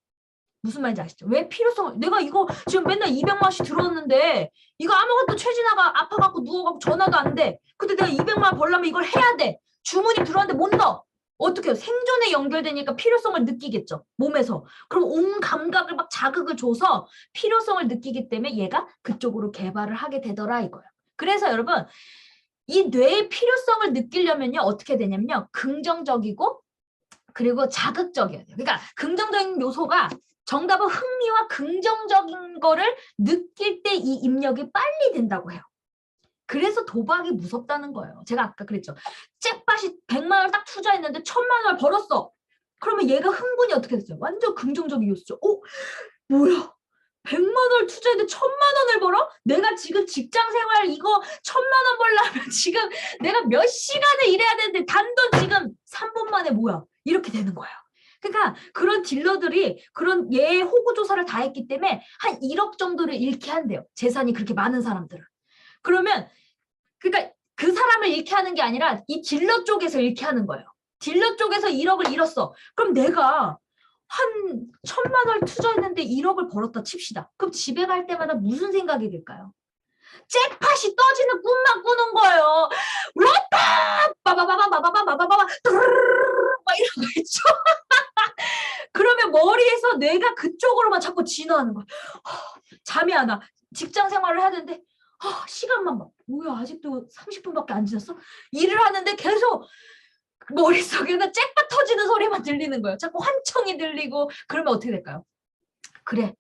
무슨 말인지 아시죠? 왜 필요성, 내가 이거 지금 맨날 200만 원씩 들어왔는데 이거 아무것도 최진아가 아파갖고 누워갖고 전화도 안 돼. 근데 내가 200만 원 벌려면 이걸 해야 돼. 주문이 들어왔는데 못 넣어. 어떻게 해요? 생존에 연결되니까 필요성을 느끼겠죠. 몸에서. 그럼 온 감각을 막 자극을 줘서 필요성을 느끼기 때문에 얘가 그쪽으로 개발을 하게 되더라 이거예요. 그래서 여러분 이 뇌의 필요성을 느끼려면요. 어떻게 되냐면요. 긍정적이고 그리고 자극적이어야 돼요. 그러니까 긍정적인 요소가 정답은 흥미와 긍정적인 거를 느낄 때 이 입력이 빨리 된다고 해요. 그래서 도박이 무섭다는 거예요. 제가 아까 그랬죠. 잭팟이 100만 원을 딱 투자했는데 1000만 원을 벌었어. 그러면 얘가 흥분이 어떻게 됐어요? 완전 긍정적인 요소죠. 뭐야? 100만 원을 투자했는데 1000만 원을 벌어? 내가 지금 직장 생활 이거 1000만 원 벌려면 지금 내가 몇 시간을 일해야 되는데 단돈 지금 3분 만에 뭐야? 이렇게 되는 거예요. 그러니까 그런 딜러들이 그런 얘 호구 조사를 다 했기 때문에 한 1억 정도를 잃게 한대요. 재산이 그렇게 많은 사람들은. 그러면 그러니까 그 사람을 잃게 하는 게 아니라 이 딜러 쪽에서 잃게 하는 거예요. 딜러 쪽에서 1억을 잃었어. 그럼 내가 한 1000만 원을 투자했는데 1억을 벌었다 칩시다. 그럼 집에 갈 때마다 무슨 생각이 들까요? 잭팟이 떠지는 꿈만 꾸는 거예요. 롯다! 빠바바바바바바바바바 막 이런 거 있죠. 그러면 머리에서 뇌가 그쪽으로만 자꾸 진화하는 거야. 잠이 안 와. 직장 생활을 해야 되는데 시간만 봐. 뭐야 아직도 30분밖에 안 지났어? 일을 하는데 계속 머릿속에는 잭팟 터지는 소리만 들리는 거예요. 자꾸 환청이 들리고 그러면 어떻게 될까요? 그래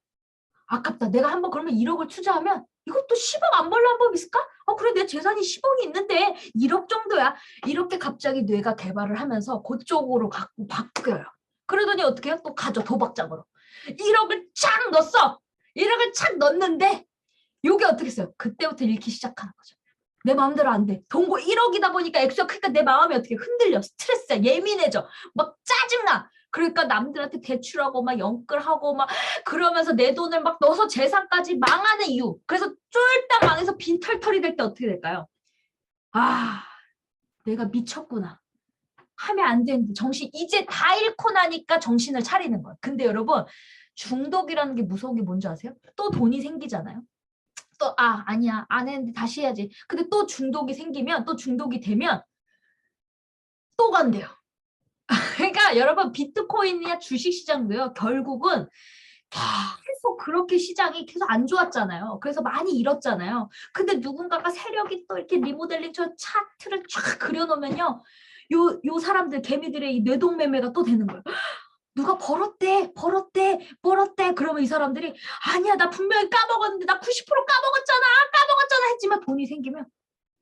아깝다. 내가 한번 그러면 1억을 투자하면 이것도 10억 안 벌려는 법 있을까? 그래 내 재산이 10억이 있는데 1억 정도야. 이렇게 갑자기 뇌가 개발을 하면서 그쪽으로 바뀌어요. 그러더니 어떻게 해요? 또 가죠. 도박장으로. 1억을 착 넣었어. 1억을 착 넣었는데 요게 어떻게 했어요? 그때부터 잃기 시작하는 거죠. 내 마음대로 안 돼. 동고 1억이다 보니까 액수가 크니까 내 마음이 어떻게 흔들려. 스트레스야. 예민해져. 막 짜증나. 그러니까 남들한테 대출하고 막 연끌하고 막 그러면서 내 돈을 막 넣어서 재산까지 망하는 이유. 그래서 쫄딱 망해서 빈털털이 될 때 어떻게 될까요? 내가 미쳤구나. 하면 안 되는데 정신 이제 다 잃고 나니까 정신을 차리는 거예요. 근데 여러분 중독이라는 게 무서운 게 뭔지 아세요? 또 돈이 생기잖아요. 또 아니야 안 했는데 다시 해야지. 근데 또 중독이 생기면 또 중독이 되면 또 간대요. 그러니까 여러분 비트코인이나 주식시장도요. 결국은 계속 그렇게 시장이 계속 안 좋았잖아요. 그래서 많이 잃었잖아요. 근데 누군가가 세력이 또 이렇게 리모델링처럼 차트를 쫙 그려놓으면요. 요 사람들 개미들의 이 뇌동매매가 또 되는 거예요. 누가 벌었대. 그러면 이 사람들이 아니야 나 분명히 까먹었는데 나 90% 까먹었잖아 했지만 돈이 생기면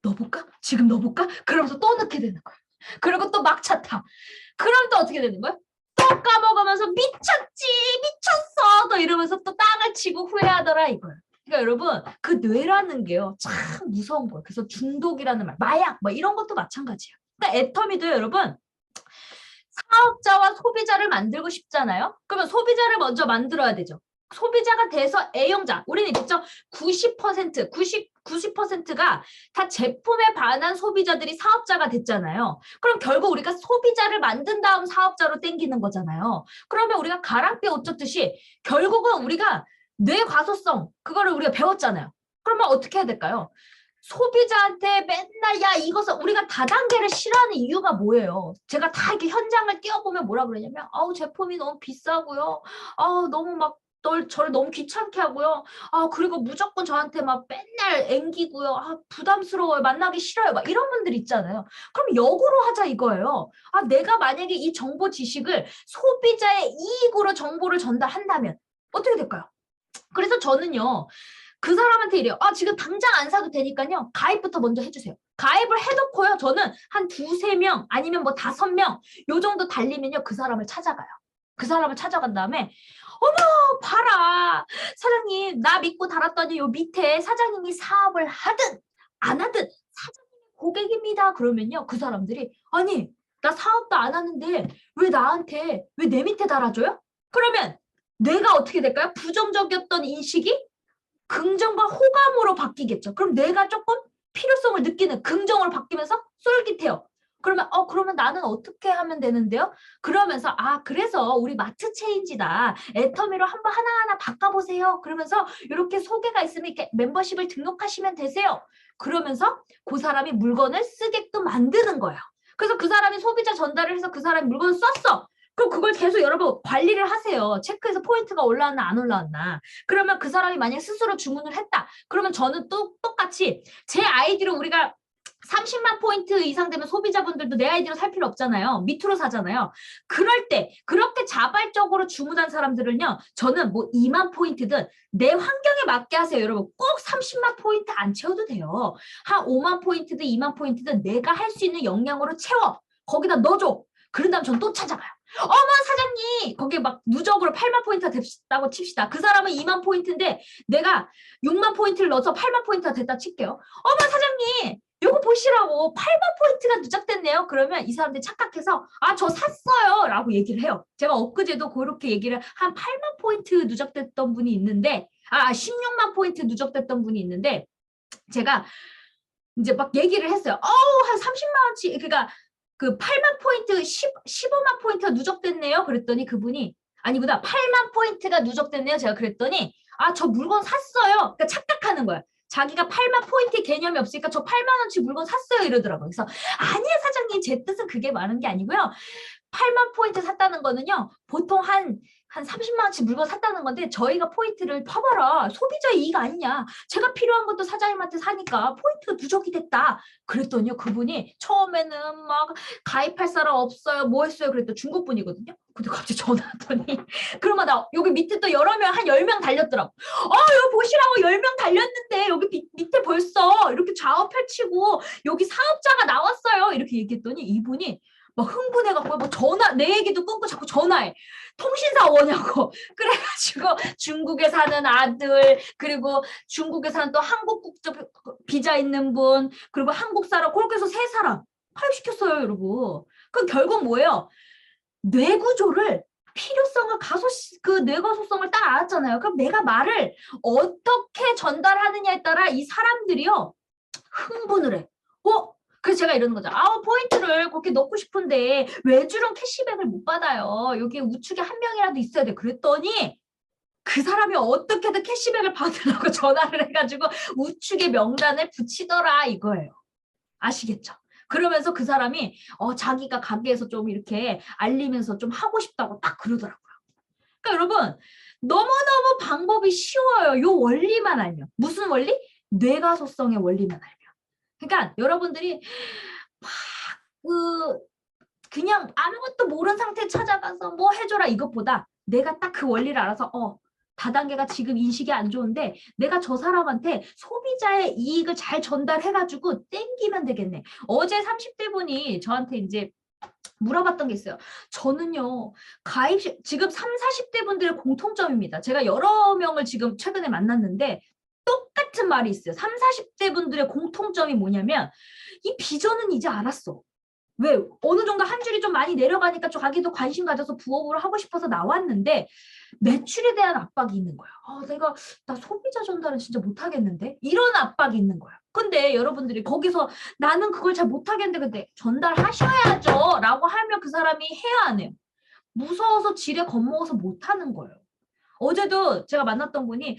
넣어볼까? 지금 넣어볼까? 그러면서 또 넣게 되는 거야. 그리고 또 막차 타. 그럼 또 어떻게 되는 거야? 또 까먹으면서 미쳤어 또 이러면서 또 땅을 치고 후회하더라 이거야. 그러니까 여러분 그 뇌라는 게요 참 무서운 거예요. 그래서 중독이라는 말, 마약 뭐 이런 것도 마찬가지예요. 그러니까 애터미도 여러분 사업자와 소비자를 만들고 싶잖아요. 그러면 소비자를 먼저 만들어야 되죠. 소비자가 돼서 애용자. 우리는 있죠. 90%가 다 제품에 반한 소비자들이 사업자가 됐잖아요. 그럼 결국 우리가 소비자를 만든 다음 사업자로 땡기는 거잖아요. 그러면 우리가 가랑비에 옷 젖듯이 결국은 우리가 뇌 과소성 그거를 우리가 배웠잖아요. 그러면 어떻게 해야 될까요? 소비자한테 맨날 야 이것을 우리가 다단계를 싫어하는 이유가 뭐예요? 제가 다 이렇게 현장을 뛰어보면 뭐라 그러냐면 제품이 너무 비싸고요. 너무 막 저를 너무 귀찮게 하고요. 그리고 무조건 저한테 막 맨날 앵기고요. 부담스러워요. 만나기 싫어요. 막 이런 분들 있잖아요. 그럼 역으로 하자 이거예요. 내가 만약에 이 정보 지식을 소비자의 이익으로 정보를 전달한다면 어떻게 될까요? 그래서 저는요. 그 사람한테 이래요. 지금 당장 안 사도 되니까요. 가입부터 먼저 해주세요. 가입을 해놓고요. 저는 한 2-3명 아니면 뭐 5명 요 정도 달리면요. 그 사람을 찾아가요. 그 사람을 찾아간 다음에 어머 봐라. 사장님 나 믿고 달았더니 요 밑에 사장님이 사업을 하든 안 하든 사장님이 고객입니다. 그러면요. 그 사람들이 아니 나 사업도 안 하는데 왜 내 밑에 달아줘요? 그러면 내가 어떻게 될까요? 부정적이었던 인식이 긍정과 호감으로 바뀌겠죠. 그럼 내가 조금 필요성을 느끼는 긍정으로 바뀌면서 쏠깃해요. 그러면 나는 어떻게 하면 되는데요? 그러면서 그래서 우리 마트 체인지다. 애터미로 한번 하나하나 바꿔보세요. 그러면서 이렇게 소개가 있으면 이렇게 멤버십을 등록하시면 되세요. 그러면서 그 사람이 물건을 쓰게끔 만드는 거예요. 그래서 그 사람이 소비자 전달을 해서 그 사람이 물건을 썼어. 그럼 그걸 계속 여러분 관리를 하세요. 체크해서 포인트가 올라왔나 안 올라왔나. 그러면 그 사람이 만약 스스로 주문을 했다. 그러면 저는 또 똑같이 제 아이디로 우리가 30만 포인트 이상 되면 소비자분들도 내 아이디로 살 필요 없잖아요. 밑으로 사잖아요. 그럴 때 그렇게 자발적으로 주문한 사람들은요. 저는 뭐 2만 포인트든 내 환경에 맞게 하세요. 여러분 꼭 30만 포인트 안 채워도 돼요. 한 5만 포인트든 2만 포인트든 내가 할 수 있는 역량으로 채워. 거기다 넣어줘. 그런 다음 전 또 찾아가요. 어머 사장님 거기에 막 누적으로 8만 포인트가 됐다고 칩시다. 그 사람은 2만 포인트인데 내가 6만 포인트를 넣어서 8만 포인트가 됐다 칠게요. 어머 사장님 요거 보시라고 8만 포인트가 누적됐네요. 그러면 이 사람들이 착각해서 아 저 샀어요 라고 얘기를 해요. 제가 엊그제도 그렇게 얘기를 한 8만 포인트 누적됐던 분이 있는데 16만 포인트 누적됐던 분이 있는데 제가 이제 막 얘기를 했어요. 한 30만 원치 그러니까 그 8만 포인트 15만 포인트가 누적됐네요. 그랬더니 그분이 아니구나 8만 포인트가 누적됐네요. 제가 그랬더니 저 물건 샀어요. 그러니까 착각하는 거야. 자기가 8만 포인트 개념이 없으니까 저 8만 원치 물건 샀어요 이러더라고요. 그래서 아니야 사장님 제 뜻은 그게 많은 게 아니고요. 8만 포인트 샀다는 거는요. 보통 한 30만 원치 물건 샀다는 건데 저희가 포인트를 봐봐라. 소비자 이익 아니냐. 제가 필요한 것도 사장님한테 사니까 포인트가 누적이 됐다. 그랬더니요. 그분이 처음에는 막 가입할 사람 없어요. 뭐 했어요. 그랬더니 중국 분이거든요. 근데 갑자기 전화 왔더니 그러면 나 여기 밑에 또 여러 명 한 10명 달렸더라고. 여기 보시라고 10명 달렸는데 여기 밑에 벌써 이렇게 좌우 펼치고 여기 사업자가 나왔어요. 이렇게 얘기했더니 이분이 막 흥분해갖고 뭐 전화 내 얘기도 끊고 자꾸 전화해. 통신사 오냐고. 그래가지고 중국에 사는 아들 그리고 중국에 사는 또 한국 국적 비자 있는 분 그리고 한국 사람 그렇게 해서 3사람 파입시켰어요 여러분. 그럼 결국 뭐예요? 뇌구조를 필요성을 그 뇌가소성을 딱 알았잖아요. 그럼 내가 말을 어떻게 전달하느냐에 따라 이 사람들이요 흥분을 해. 그래서 제가 이러는 거죠. 포인트를 그렇게 넣고 싶은데 외주랑 캐시백을 못 받아요. 여기 우측에 한 명이라도 있어야 돼. 그랬더니 그 사람이 어떻게든 캐시백을 받으려고 전화를 해가지고 우측에 명단을 붙이더라 이거예요. 아시겠죠? 그러면서 그 사람이 자기가 가게에서 좀 이렇게 알리면서 좀 하고 싶다고 딱 그러더라고요. 그러니까 여러분 너무너무 방법이 쉬워요. 요 원리만 알면. 무슨 원리? 뇌가소성의 원리만 알면. 그러니까 여러분들이 막 그냥 아무것도 모르는 상태에 찾아가서 뭐 해줘라 이것보다 내가 딱 그 원리를 알아서 다단계가 지금 인식이 안 좋은데 내가 저 사람한테 소비자의 이익을 잘 전달해가지고 땡기면 되겠네. 어제 30대 분이 저한테 이제 물어봤던 게 있어요. 저는요 지금 3, 40대 분들의 공통점입니다. 제가 여러 명을 지금 최근에 만났는데 똑같은 말이 있어요. 3, 40대 분들의 공통점이 뭐냐면 이 비전은 이제 알았어. 왜? 어느 정도 한 줄이 좀 많이 내려가니까 자기도 관심 가져서 부업으로 하고 싶어서 나왔는데 매출에 대한 압박이 있는 거야. 나 소비자 전달은 진짜 못하겠는데? 이런 압박이 있는 거야. 근데 여러분들이 거기서 나는 그걸 잘 못하겠는데 근데 전달하셔야죠 라고 하면 그 사람이 해야 안 해요. 무서워서 지레 겁먹어서 못하는 거예요. 어제도 제가 만났던 분이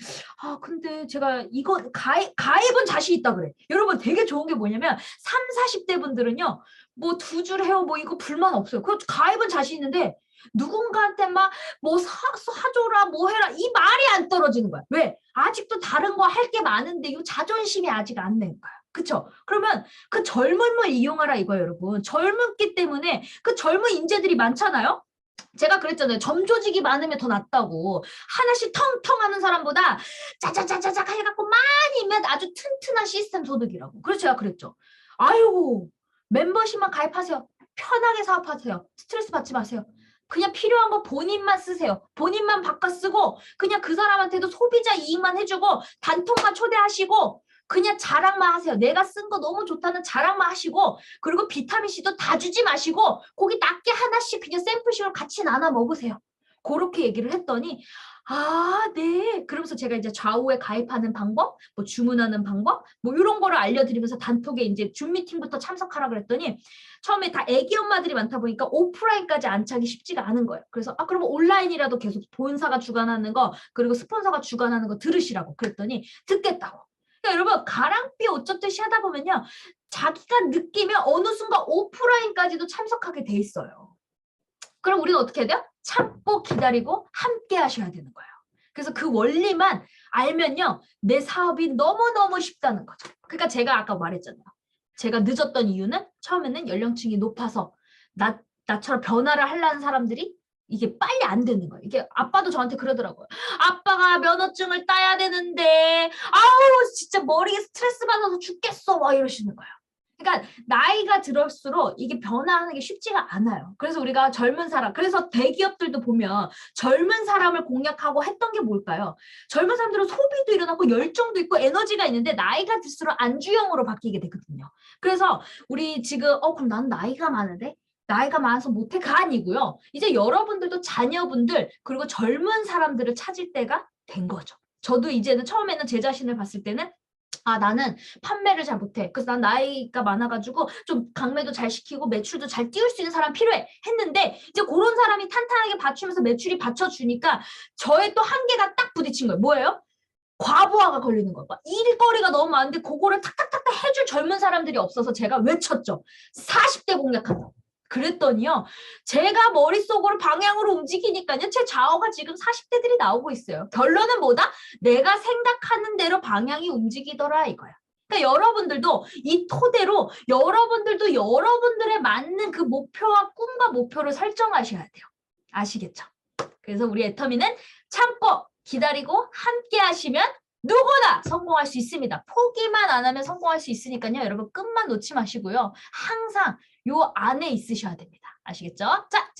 근데 제가 이거 가입은 자신 있다 그래. 여러분 되게 좋은 게 뭐냐면 3, 40대 분들은요. 뭐 2줄 해요. 뭐 이거 불만 없어요. 그 가입은 자신 있는데 누군가한테 막 뭐 사줘라 뭐 해라 이 말이 안 떨어지는 거야. 왜? 아직도 다른 거 할 게 많은데 이 자존심이 아직 안 된 거야. 그쵸? 그러면 그 젊음을 이용하라 이거예요 여러분. 젊기 때문에 그 젊은 인재들이 많잖아요. 제가 그랬잖아요. 점조직이 많으면 더 낫다고. 하나씩 텅텅 하는 사람보다 짜자자자자 해갖고 많이 면 아주 튼튼한 시스템 소득이라고. 그래서 제가 그랬죠. 아유 멤버십만 가입하세요. 편하게 사업하세요. 스트레스 받지 마세요. 그냥 필요한 거 본인만 쓰세요. 본인만 바꿔 쓰고 그냥 그 사람한테도 소비자 이익만 해주고 단톡만 초대하시고 그냥 자랑만 하세요. 내가 쓴 거 너무 좋다는 자랑만 하시고 그리고 비타민C도 다 주지 마시고 고기 낮게 하나씩 그냥 샘플식으로 같이 나눠 먹으세요. 그렇게 얘기를 했더니 네. 그러면서 제가 이제 좌우에 가입하는 방법, 뭐 주문하는 방법, 뭐 이런 거를 알려드리면서 단톡에 이제 줌 미팅부터 참석하라 그랬더니 처음에 다 애기 엄마들이 많다 보니까 오프라인까지 안착이 쉽지가 않은 거예요. 그래서 그러면 온라인이라도 계속 본사가 주관하는 거 그리고 스폰서가 주관하는 거 들으시라고 그랬더니 듣겠다고. 그러니까 여러분 가랑비 옷 젖듯이 하다 보면요. 자기가 느끼면 어느 순간 오프라인까지도 참석하게 돼 있어요. 그럼 우리는 어떻게 해야 돼요? 참고 기다리고 함께 하셔야 되는 거예요. 그래서 그 원리만 알면요. 내 사업이 너무너무 쉽다는 거죠. 그러니까 제가 아까 말했잖아요. 제가 늦었던 이유는 처음에는 연령층이 높아서 나처럼 변화를 하려는 사람들이 이게 빨리 안 되는 거예요. 이게 아빠도 저한테 그러더라고요. 아빠가 면허증을 따야 되는데 아우 진짜 머리에 스트레스 받아서 죽겠어 막 이러시는 거예요. 그러니까 나이가 들을수록 이게 변화하는 게 쉽지가 않아요. 그래서 우리가 젊은 사람, 그래서 대기업들도 보면 젊은 사람을 공략하고 했던 게 뭘까요? 젊은 사람들은 소비도 일어나고 열정도 있고 에너지가 있는데 나이가 들수록 안주형으로 바뀌게 되거든요. 그래서 우리 지금 그럼 난 나이가 많은데? 나이가 많아서 못해가 아니고요. 이제 여러분들도 자녀분들 그리고 젊은 사람들을 찾을 때가 된 거죠. 저도 이제는 처음에는 제 자신을 봤을 때는 나는 판매를 잘 못해. 그래서 난 나이가 많아가지고 좀 강매도 잘 시키고 매출도 잘 띄울 수 있는 사람 필요해. 했는데 이제 그런 사람이 탄탄하게 받치면서 매출이 받쳐주니까 저의 또 한계가 딱 부딪힌 거예요. 뭐예요? 과부하가 걸리는 거예요. 일거리가 너무 많은데 그거를 탁탁탁탁 해줄 젊은 사람들이 없어서 제가 외쳤죠. 40대 공략한다고. 그랬더니요. 제가 머릿속으로 방향으로 움직이니까요. 제 좌우가 지금 40대들이 나오고 있어요. 결론은 뭐다? 내가 생각하는 대로 방향이 움직이더라 이거야. 그러니까 여러분들도 이 토대로 여러분들도 여러분들의 맞는 그 목표와 꿈과 목표를 설정하셔야 돼요. 아시겠죠? 그래서 우리 애터미는 참고 기다리고 함께 하시면 누구나 성공할 수 있습니다. 포기만 안 하면 성공할 수 있으니까요. 여러분 끝만 놓지 마시고요. 항상 요 안에 있으셔야 됩니다. 아시겠죠? 자.